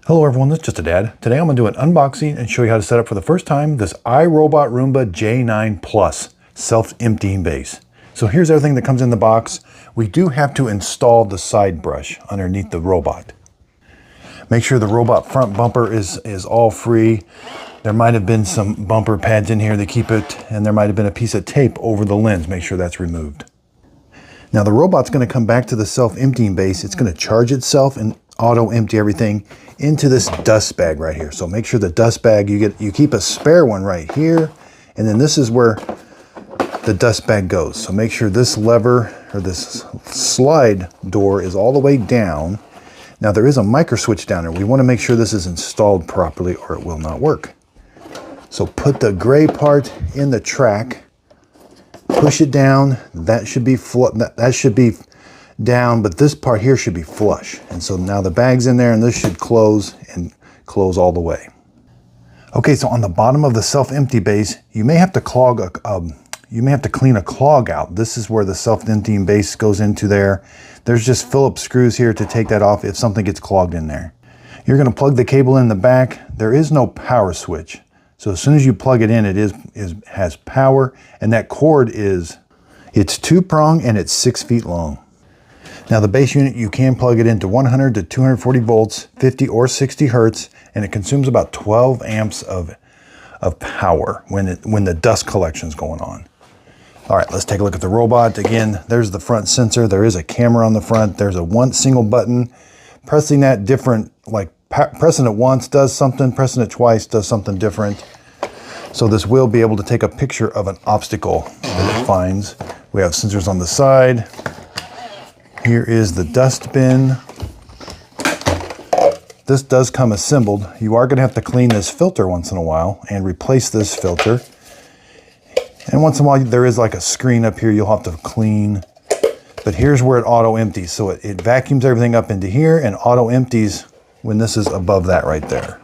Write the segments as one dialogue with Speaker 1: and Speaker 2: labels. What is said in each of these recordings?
Speaker 1: Hello everyone, this is Just a Dad. Today I'm going to do an unboxing and show you how to set up for the first time this iRobot Roomba J9 Plus self-emptying base. So here's everything that comes in the box. We do have to install the side brush underneath the robot. Make sure the robot front bumper is all free. There might have been some bumper pads in here to keep it, and there might have been a piece of tape over the lens. Make sure that's removed. Now the robot's going to come back to the self-emptying base. It's going to charge itself and auto empty everything into this dust bag right here. So make sure the dust bag, you keep a spare one right here, and then this is where the dust bag goes. So make sure this lever or this slide door is all the way down. Now there is a micro switch down there. We want to make sure this is installed properly or it will not work. So put the gray part in the track, push it down. That should be down, but this part here should be flush. And so now the bag's in there and this should close all the way. Okay, so on the bottom of the self-empty base, you may have to clean a clog out. This is where the self-emptying base goes into there. There's just Phillips screws here to take that off if something gets clogged in there. You're going to plug the cable in the back. There is no power switch. So as soon as you plug it in, it has power, and that cord it's 2-prong and it's 6 feet long. Now the base unit, you can plug it into 100 to 240 volts, 50 or 60 hertz, and it consumes about 12 amps of power when the dust collection is going on. All right, let's take a look at the robot. Again, there's the front sensor. There is a camera on the front. There's one single button. Pressing that different, like pressing it once does something, pressing it twice does something different. So this will be able to take a picture of an obstacle that it finds. We have sensors on the side. Here is the dust bin. This does come assembled. You are going to have to clean this filter once in a while and replace this filter. And once in a while there is like a screen up here you'll have to clean. But here's where it auto empties. So it vacuums everything up into here and auto empties when this is above that right there.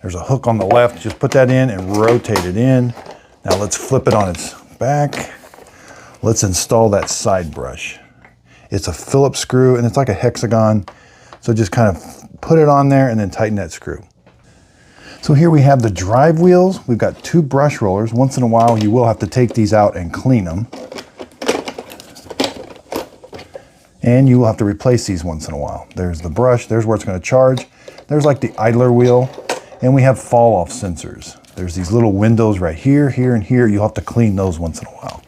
Speaker 1: There's a hook on the left. Just put that in and rotate it in. Now let's flip it on its back. Let's install that side brush. It's a Phillips screw and it's like a hexagon. So just kind of put it on there and then tighten that screw. So here we have the drive wheels. We've got 2 brush rollers. Once in a while you will have to take these out and clean them. And you will have to replace these once in a while. There's the brush, there's where it's going to charge. There's like the idler wheel, and we have fall off sensors. There's these little windows right here, here, and here. You'll have to clean those once in a while.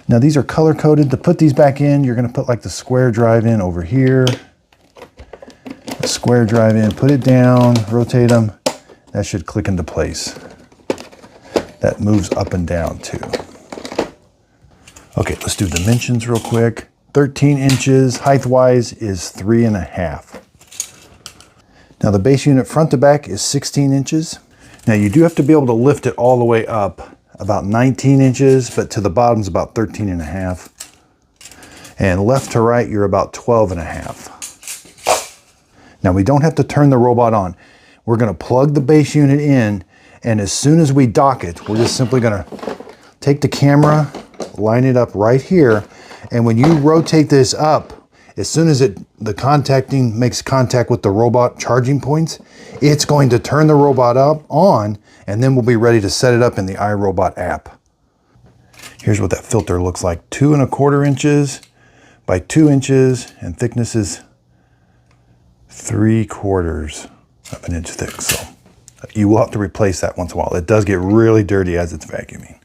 Speaker 1: Now these are color coded. To put these back in, you're going to put like the square drive in over here. The square drive in, put it down, rotate them. That should click into place. That moves up and down too. Okay, let's do dimensions real quick. 13 inches, height-wise is 3.5. Now the base unit front to back is 16 inches. Now you do have to be able to lift it all the way up about 19 inches, but to the bottom is about 13.5. And left to right, you're about 12.5. Now we don't have to turn the robot on. We're gonna plug the base unit in, and as soon as we dock it, we're just simply gonna take the camera, line it up right here, and when you rotate this up, as soon as the contacting makes contact with the robot charging points, it's going to turn the robot on, and then we'll be ready to set it up in the iRobot app. Here's what that filter looks like. 2.25 inches by 2 inches, and thickness is 3/4 of an inch thick. So you will have to replace that once in a while. It does get really dirty as it's vacuuming.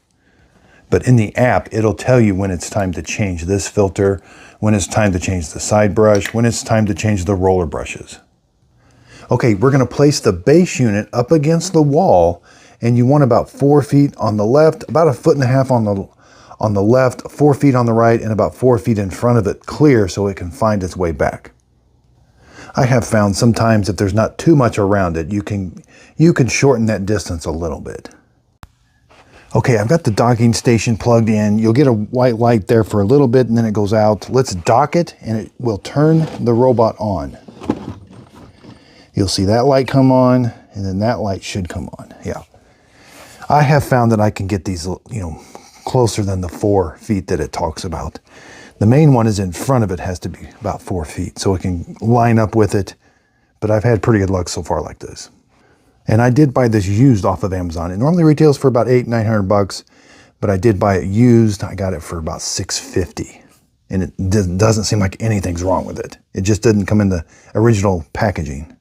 Speaker 1: But in the app, it'll tell you when it's time to change this filter, when it's time to change the side brush, when it's time to change the roller brushes. Okay, we're going to place the base unit up against the wall, and you want about 4 feet on the left, about 1.5 feet on the left, 4 feet on the right, and about 4 feet in front of it clear so it can find its way back. I have found sometimes if there's not too much around it, you can shorten that distance a little bit. Okay, I've got the docking station plugged in. You'll get a white light there for a little bit and then it goes out. Let's dock it and it will turn the robot on. You'll see that light come on and then that light should come on. Yeah. I have found that I can get these, closer than the 4 feet that it talks about. The main one is in front of it, has to be about 4 feet, so it can line up with it but I've had pretty good luck so far like this. And I did buy this used off of Amazon. It normally retails for about $800-900, but I did buy it used. I got it for about $650. And it doesn't seem like anything's wrong with it. It just didn't come in the original packaging.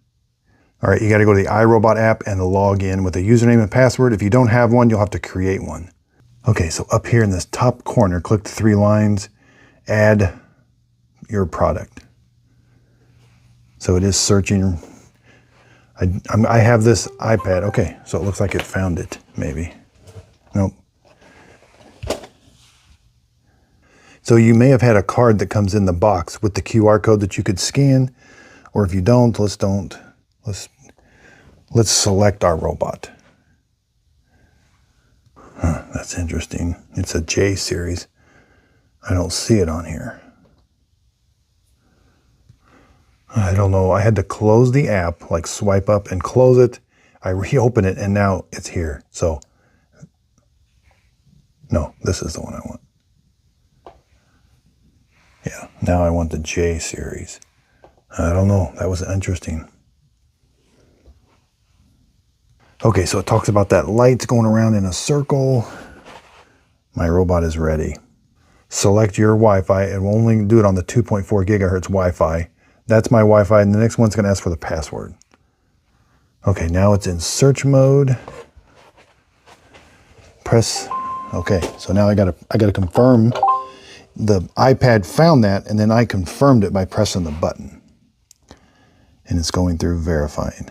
Speaker 1: All right, you got to go to the iRobot app and log in with a username and password. If you don't have one, you'll have to create one. Okay, so up here in this top corner, click the 3 lines, add your product. So it is searching. I have this iPad. Okay, so it looks like it found it, maybe. Nope. So you may have had a card that comes in the box with the QR code that you could scan, or if you don't, let's select our robot. Huh, that's interesting. It's a J series. I don't see it on here. I don't know. I had to close the app, like swipe up and close it. I reopen it and now it's here. So, no, this is the one I want. Yeah, now I want the J series. I don't know. That was interesting. Okay, so it talks about that light going around in a circle. My robot is ready. Select your Wi-Fi. It will only do it on the 2.4 gigahertz Wi-Fi. That's my Wi-Fi, and the next one's going to ask for the password. Okay, now it's in search mode. Press. Okay, so now I gotta confirm. The iPad found that, and then I confirmed it by pressing the button. And it's going through verifying.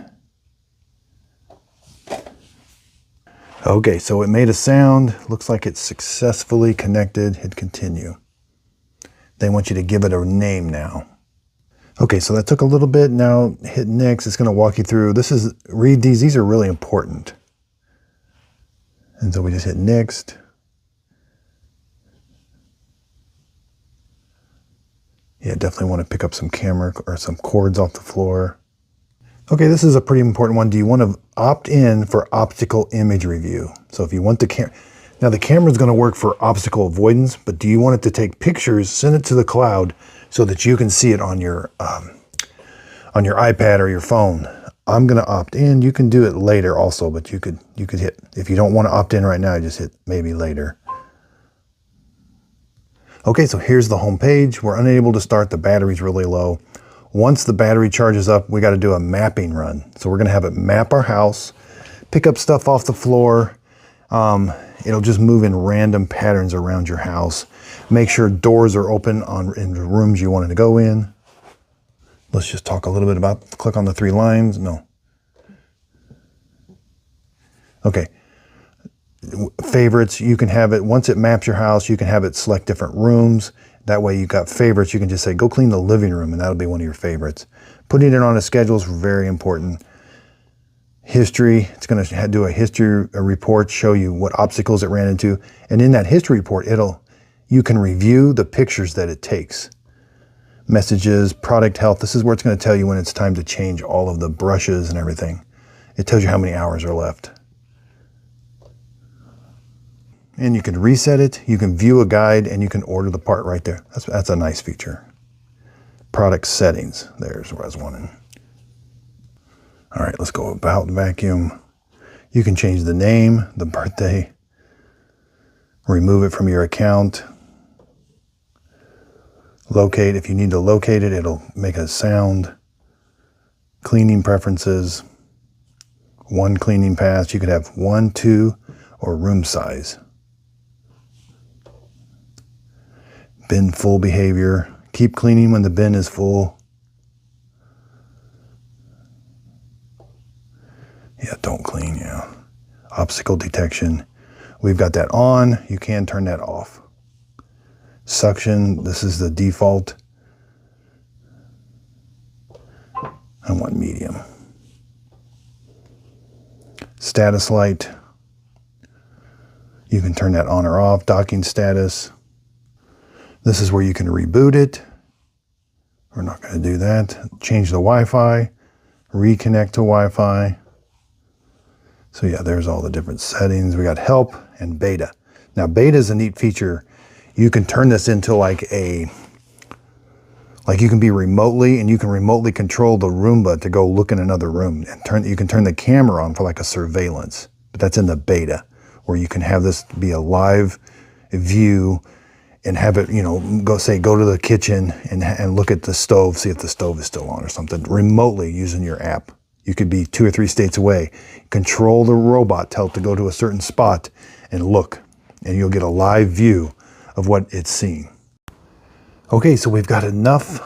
Speaker 1: Okay, so it made a sound. Looks like it's successfully connected. Hit continue. They want you to give it a name now. Okay, so that took a little bit. Now hit next. It's going to walk you through. Read these. These are really important. And so we just hit next. Yeah, definitely want to pick up some camera or some cords off the floor. Okay, this is a pretty important one. Do you want to opt in for optical image review? So if you want the camera, now the camera is going to work for obstacle avoidance, but do you want it to take pictures, send it to the cloud so that you can see it on your iPad or your phone? I'm going to opt in. You can do it later also, but you could hit, if you don't want to opt in right now, just hit maybe later. Okay, so here's the home page. We're unable to start. The battery's really low. Once the battery charges up, we got to do a mapping run. So we're going to have it map our house, pick up stuff off the floor. It'll just move in random patterns around your house. Make sure doors are open in the rooms you wanted to go in. Let's just talk a little bit about, click on the 3 lines. No. Okay. Favorites, you can have it, once it maps your house, you can have it select different rooms. That way you've got favorites. You can just say, go clean the living room, and that'll be one of your favorites. Putting it on a schedule is very important. History, it's going to do a history report, show you what obstacles it ran into. And in that history report, you can review the pictures that it takes. Messages, product health, this is where it's going to tell you when it's time to change all of the brushes and everything. It tells you how many hours are left. And you can reset it, you can view a guide, and you can order the part right there. That's a nice feature. Product settings, there's what I was wanting. All right, let's go about vacuum. You can change the name, the birthday, remove it from your account. Locate, if you need to locate it, it'll make a sound. Cleaning preferences, 1 cleaning pass. You could have 1, 2, or room size. Bin full behavior. Keep cleaning when the bin is full. Yeah, don't clean, yeah. Obstacle detection. We've got that on. You can turn that off. Suction, this is the default. I want medium. Status light. You can turn that on or off. Docking status. This is where you can reboot it. We're not going to do that. Change the Wi-Fi. Reconnect to Wi-Fi. So yeah, there's all the different settings. We got help and beta. Now beta is a neat feature. You can turn this into like Like you can be remotely, and you can remotely control the Roomba to go look in another room, and you can turn the camera on for like a surveillance. But that's in the beta, where you can have this be a live view and have it, you know, go to the kitchen and look at the stove, see if the stove is still on or something, remotely using your app. You could be 2 or 3 states away. Control the robot, tell it to go to a certain spot and look, and you'll get a live view of what it's seeing. Okay, so we've got enough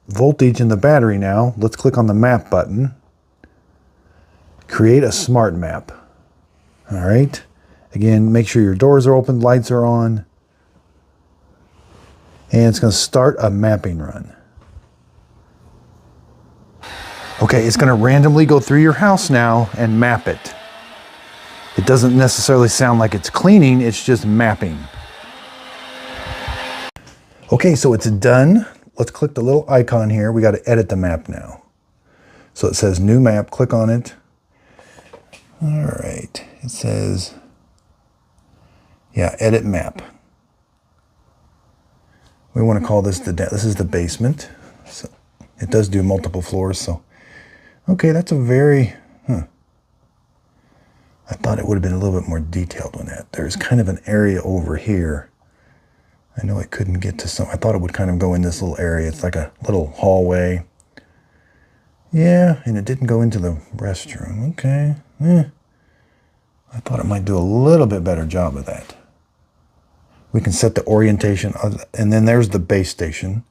Speaker 1: voltage in the battery now. Let's click on the map button. Create a smart map. All right. Again, make sure your doors are open, lights are on. And it's going to start a mapping run. Okay, it's going to randomly go through your house now and map it. It doesn't necessarily sound like it's cleaning, it's just mapping. Okay, so it's done. Let's click the little icon here. We got to edit the map now. So it says new map, click on it. All right, it says, yeah, edit map. We want to call this this is the basement. So it does do multiple floors, so. Okay, that's a very, I thought it would have been a little bit more detailed on that. There's kind of an area over here. I know it couldn't get to some, I thought it would kind of go in this little area. It's like a little hallway. Yeah, and it didn't go into the restroom. Okay, I thought it might do a little bit better job of that. We can set the orientation, and then there's the base station.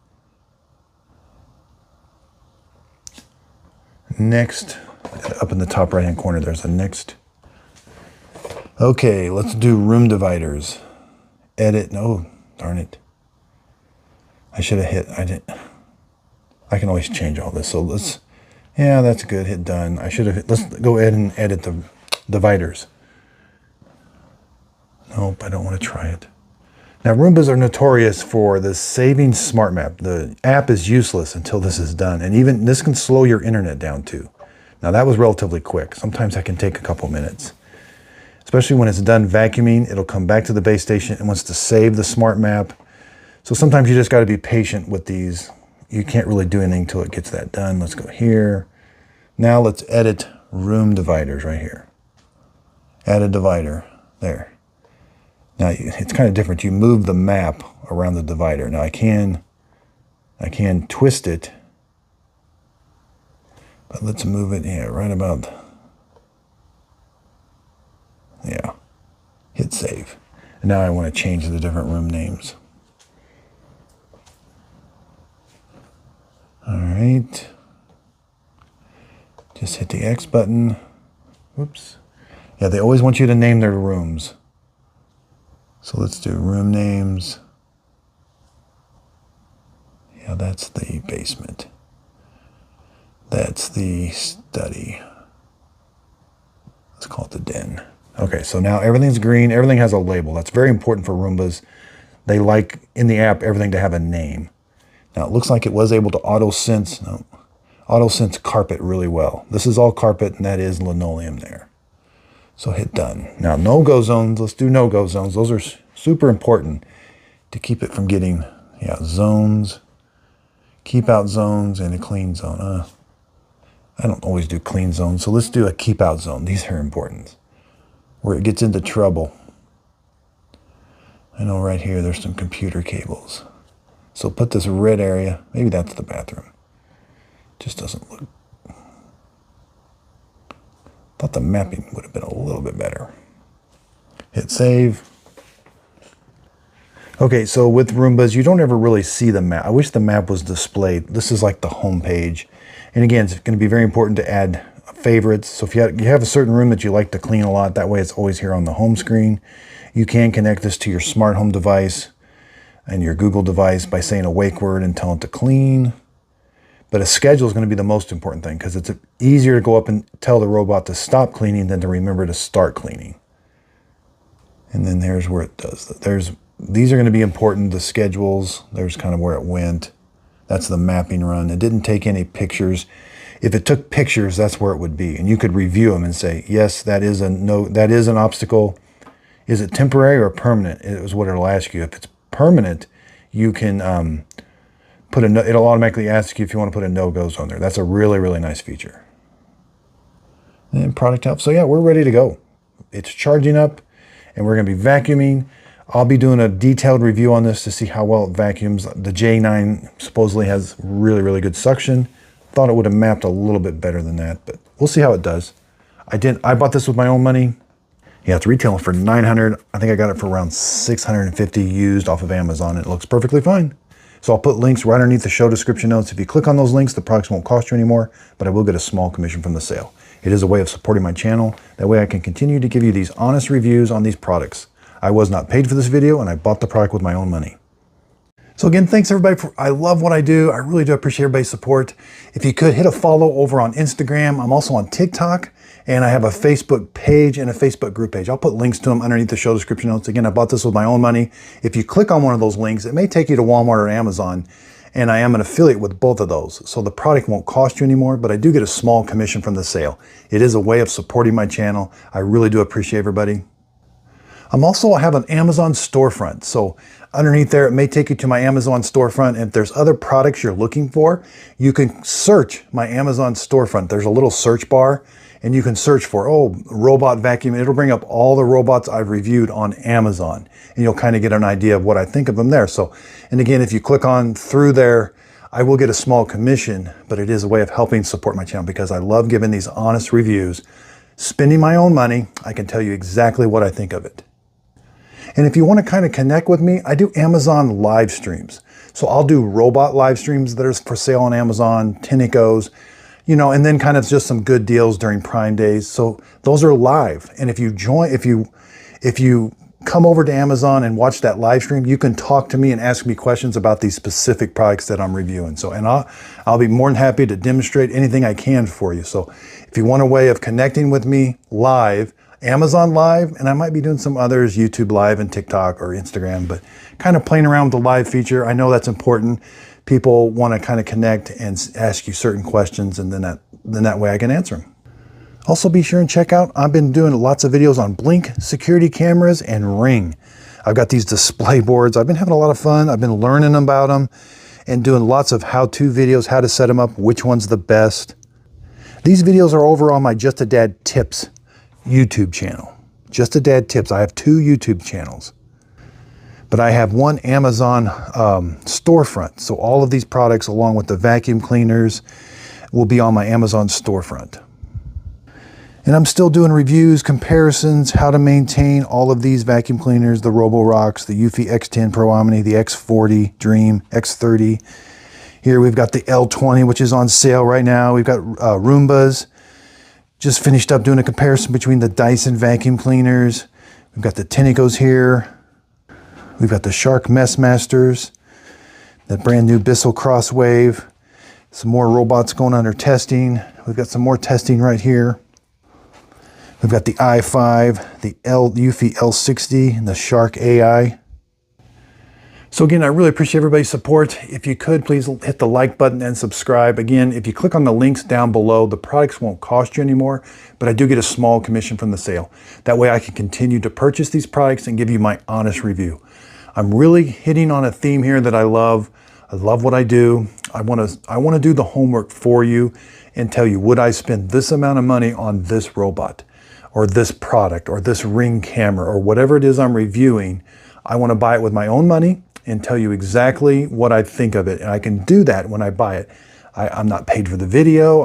Speaker 1: Next, up in the top right-hand corner, there's a next. Okay, let's do room dividers. Edit, no, darn it. I should have hit, I didn't. I can always change all this, so let's, yeah, that's good, hit done. I should have hit, let's go ahead and edit the dividers. Nope, I don't want to try it. Now, Roombas are notorious for the saving smart map. The app is useless until this is done. And even this can slow your internet down too. Now, that was relatively quick. Sometimes that can take a couple minutes. Especially when it's done vacuuming, it'll come back to the base station and wants to save the smart map. So sometimes you just got to be patient with these. You can't really do anything until it gets that done. Let's go here. Now let's edit room dividers right here. Add a divider. There. Now, it's kind of different. You move the map around the divider. Now, I can twist it, but let's move it, yeah, right about, yeah, hit save. And now I want to change the different room names. All right. Just hit the X button. Whoops. Yeah, they always want you to name their rooms. So let's do room names. Yeah, that's the basement. That's the study. Let's call it the den. Okay, so now everything's green. Everything has a label. That's very important for Roombas. They like, in the app, everything to have a name. Now, it looks like it was able to auto-sense carpet really well. This is all carpet, and that is linoleum there. So hit done. Now, no-go zones. Let's do no-go zones. Those are super important to keep it from getting, yeah, zones, keep out zones, and a clean zone. I don't always do clean zones, so let's do a keep out zone. These are important. Where it gets into trouble. I know right here there's some computer cables. So put this red area, maybe that's the bathroom. Just doesn't look. Thought the mapping would have been a little bit better. Hit save. Okay, so with Roombas, you don't ever really see the map. I wish the map was displayed. This is like the home page. And again, it's going to be very important to add favorites. So if you have a certain room that you like to clean a lot, that way it's always here on the home screen. You can connect this to your smart home device and your Google device by saying a wake word and tell it to clean. But a schedule is going to be the most important thing because it's easier to go up and tell the robot to stop cleaning than to remember to start cleaning. And then there's where it does. These are going to be important, the schedules. There's kind of where it went. That's the mapping run. It didn't take any pictures. If it took pictures, that's where it would be. And you could review them and say, yes, that is an obstacle. Is it temporary or permanent? It was what it'll ask you. If it's permanent, you can it'll automatically ask you if you want to put a no-go zone there. That's a really, really nice feature. And product help. So yeah, we're ready to go. It's charging up and we're going to be vacuuming. I'll be doing a detailed review on this to see how well it vacuums. The J9 supposedly has really, really good suction. Thought it would have mapped a little bit better than that, but we'll see how it does. I bought this with my own money. Yeah, it's retailing for $900. I think I got it for around $650 used off of Amazon. It looks perfectly fine. So I'll put links right underneath the show description notes. If you click on those links, the products won't cost you anymore, but I will get a small commission from the sale. It is a way of supporting my channel. That way I can continue to give you these honest reviews on these products. I was not paid for this video and I bought the product with my own money. So again, thanks everybody. I love what I do. I really do appreciate everybody's support. If you could hit a follow over on Instagram. I'm also on TikTok and I have a Facebook page and a Facebook group page. I'll put links to them underneath the show description notes. Again, I bought this with my own money. If you click on one of those links, it may take you to Walmart or Amazon, and I am an affiliate with both of those. So the product won't cost you anymore, but I do get a small commission from the sale. It is a way of supporting my channel. I really do appreciate everybody. I have an Amazon storefront. So underneath there, it may take you to my Amazon storefront. And if there's other products you're looking for, you can search my Amazon storefront. There's a little search bar and you can search for, robot vacuum. It'll bring up all the robots I've reviewed on Amazon and you'll kind of get an idea of what I think of them there. So, and again, if you click on through there, I will get a small commission, but it is a way of helping support my channel because I love giving these honest reviews. Spending my own money, I can tell you exactly what I think of it. And if you want to kind of connect with me, I do Amazon live streams. So I'll do robot live streams that are for sale on Amazon, Tinicos, and then kind of just some good deals during Prime days. So those are live. And if you come over to Amazon and watch that live stream, you can talk to me and ask me questions about these specific products that I'm reviewing. So, and I'll be more than happy to demonstrate anything I can for you. So if you want a way of connecting with me live, Amazon Live, and I might be doing some others, YouTube Live and TikTok or Instagram, but kind of playing around with the live feature. I know that's important. People want to kind of connect and ask you certain questions, and then that way I can answer them. Also be sure and check out, I've been doing lots of videos on Blink security cameras and Ring. I've got these display boards. I've been having a lot of fun. I've been learning about them and doing lots of how-to videos, how to set them up, which one's the best. These videos are over on my Just a Dad Tips YouTube channel. Just a Dad Tips. I have 2 YouTube channels, but I have one Amazon storefront. So all of these products along with the vacuum cleaners will be on my Amazon storefront. And I'm still doing reviews, comparisons, how to maintain all of these vacuum cleaners, the Roborox, the Eufy X10 Pro Omni, the X40 Dream, X30. Here we've got the L20, which is on sale right now. We've got Roombas. Just finished up doing a comparison between the Dyson vacuum cleaners. We've got the Tinicos here. We've got the Shark Mess Masters, that brand new Bissell Crosswave. Some more robots going under testing. We've got some more testing right here. We've got the i5, the Eufy L60, and the Shark AI. So again, I really appreciate everybody's support. If you could, please hit the like button and subscribe. Again, if you click on the links down below, the products won't cost you anymore, but I do get a small commission from the sale. That way I can continue to purchase these products and give you my honest review. I'm really hitting on a theme here that I love. I love what I do. I want to do the homework for you and tell you, would I spend this amount of money on this robot or this product or this Ring camera or whatever it is I'm reviewing? I want to buy it with my own money and tell you exactly what I think of it. And I can do that when I buy it. I'm not paid for the video.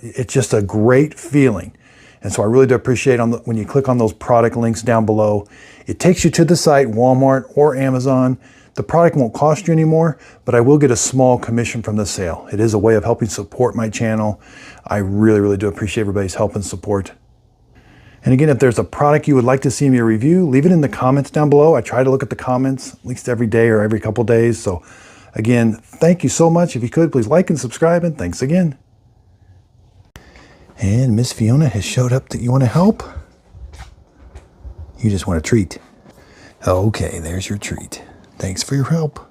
Speaker 1: It's just a great feeling. And so I really do appreciate when you click on those product links down below, it takes you to the site, Walmart or Amazon. The product won't cost you anymore, but I will get a small commission from the sale. It is a way of helping support my channel. I really, really do appreciate everybody's help and support. And again, if there's a product you would like to see me review, leave it in the comments down below. I try to look at the comments at least every day or every couple days. So again, thank you so much. If you could, please like and subscribe, and thanks again. And Miss Fiona has showed up. That you want to help? You just want a treat. Okay, there's your treat. Thanks for your help.